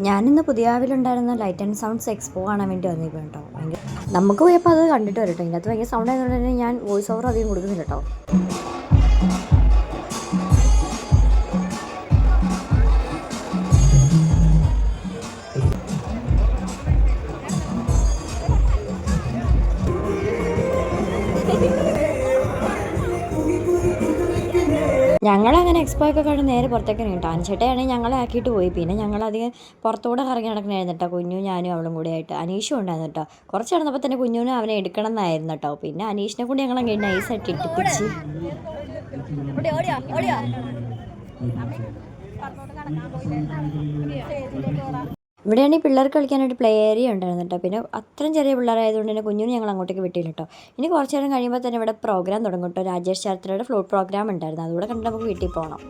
ഞാനിന്ന് പുതിയാവിലുണ്ടായിരുന്ന light and sounds expo കാണാൻ വേണ്ടി വന്നിരിക്കും കേട്ടോ. ഭയങ്കര നമുക്ക് പോയപ്പോൾ അത് കണ്ടിട്ട് വരട്ടോ. ഇതിനകത്ത് ഭയങ്കര സൗണ്ട് ആയതുകൊണ്ട് തന്നെ ഞാൻ വോയിസ് ഓവർ അധികം കൊടുക്കുന്നില്ല കേട്ടോ. ഞങ്ങളങ്ങനെ എക്സ്പോ ഒക്കെ കണ്ട് നേരെ പുറത്തേക്ക് കേട്ടോ. അനിച്ചേട്ടയാണെങ്കിൽ ഞങ്ങളെ ആക്കിയിട്ട് പോയി. പിന്നെ ഞങ്ങളധികം പുറത്തൂടെ കറങ്ങി നടക്കണമായിരുന്നു കേട്ടോ. കുഞ്ഞു ഞാനും അവളും കൂടെ ആയിട്ട്. അനീഷും ഉണ്ടായിരുന്നു കേട്ടോ. കുറച്ച് നടന്നപ്പോൾ തന്നെ കുഞ്ഞുവിനും അവനെ എടുക്കണം എന്നായിരുന്നു കേട്ടോ. പിന്നെ അനീഷിനെ കൂടി ഞങ്ങൾ അങ്ങനെ നൈസായിട്ട് ഇട്ടിപ്പിച്ച് ഇവിടെയാണെങ്കിൽ പിള്ളേർക്ക് കളിക്കാനായിട്ട് പ്ലേ ഏരിയ ഉണ്ടായിരുന്നു കേട്ടോ. പിന്നെ അത്രയും ചെറിയ പിള്ളേരായതുകൊണ്ട് തന്നെ കുഞ്ഞിന് ഞങ്ങൾ അങ്ങോട്ടേക്ക് വിട്ടില്ല കേട്ടോ. ഇനി കുറച്ച് നേരം കഴിയുമ്പോൾ തന്നെ ഇവിടെ പ്രോഗ്രാം തുടങ്ങും കേട്ടോ. രാജേഷ് ശാസ്ത്രിയുടെ ഫ്ലൂട്ട് പ്രോഗ്രാം ഉണ്ടായിരുന്നു. അതുകൂടെ കണ്ടിട്ട് നമുക്ക് വീട്ടിൽ പോകണം.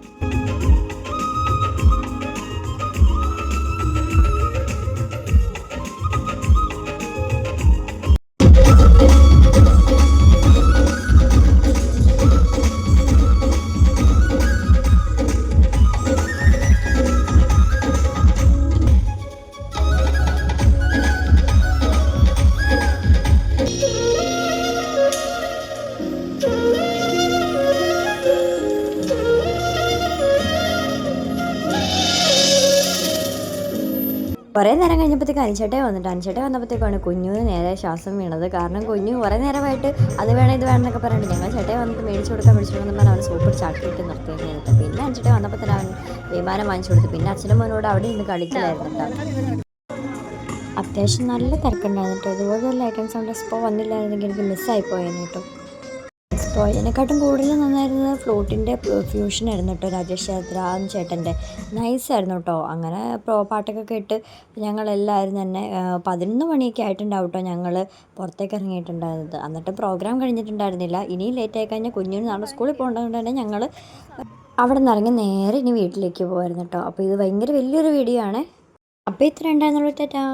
കുറേ നേരം കഴിഞ്ഞപ്പോഴത്തേക്ക് അനിച്ചേട്ടൻ വന്നപ്പോഴത്തേക്കാണ് കുഞ്ഞുവിന് നേരെ ശ്വാസം വീണത്. കാരണം കുഞ്ഞു കുറേ നേരമായിട്ട് അത് വേണം ഇത് വേണം എന്നൊക്കെ പറഞ്ഞിട്ട് ഞങ്ങൾ ചേട്ടൻ വന്നിട്ട് മേടിച്ചു കൊടുക്കാൻ പറഞ്ഞാൽ അവൻ സൂപ്പർ ചാക്കിയിട്ട് നിർത്തുകയും ചെയ്തിട്ട്. പിന്നെ അനിച്ചേട്ടൻ വന്നപ്പോൾ തന്നെ അവൻ വിമാനം വാങ്ങിച്ചു കൊടുത്തു. പിന്നെ അച്ഛനും മോനോട് അവിടെ ഇന്ന് കളിക്കലായിരുന്നു കേട്ടോ. അത്യാവശ്യം നല്ല തിരക്കുണ്ടായിരുന്നു കേട്ടോ. ഇതുപോലെ ലൈറ്റ് ആൻഡ് സൗണ്ട് എക്സ്പോ വന്നില്ലായിരുന്നെങ്കിൽ എനിക്ക് മിസ്സായി പോയേനെ കേട്ടോ. അതിനെക്കാട്ടും കൂടുതൽ നന്നായിരുന്നത് ഫ്ലൂട്ടിൻ്റെ ഫ്യൂഷൻ ആയിരുന്നു കേട്ടോ. രാജേഷ് യാത്ര ചേട്ടൻ്റെ നൈസായിരുന്നു കേട്ടോ. അങ്ങനെ പാട്ടൊക്കെ കേട്ട് ഞങ്ങളെല്ലാവരും തന്നെ 11 മണിയൊക്കെ ആയിട്ടുണ്ടാവും കേട്ടോ ഞങ്ങൾ പുറത്തേക്ക് ഇറങ്ങിയിട്ടുണ്ടായിരുന്നത്. എന്നിട്ട് പ്രോഗ്രാം കഴിഞ്ഞിട്ടുണ്ടായിരുന്നില്ല. ഇനിയും ലേറ്റായി കഴിഞ്ഞാൽ കുഞ്ഞിന് നാളെ സ്കൂളിൽ പോകേണ്ടതുകൊണ്ട് തന്നെ ഞങ്ങൾ അവിടെ നിന്ന് ഇറങ്ങി നേരെ ഇനി വീട്ടിലേക്ക് പോകുമായിരുന്നു കേട്ടോ. അപ്പോൾ ഇത് ഭയങ്കര വലിയൊരു വീഡിയോ ആണ്. അപ്പോൾ ഇത്ര ഉണ്ടായിരുന്നുള്ളൂ. ടാറ്റാ.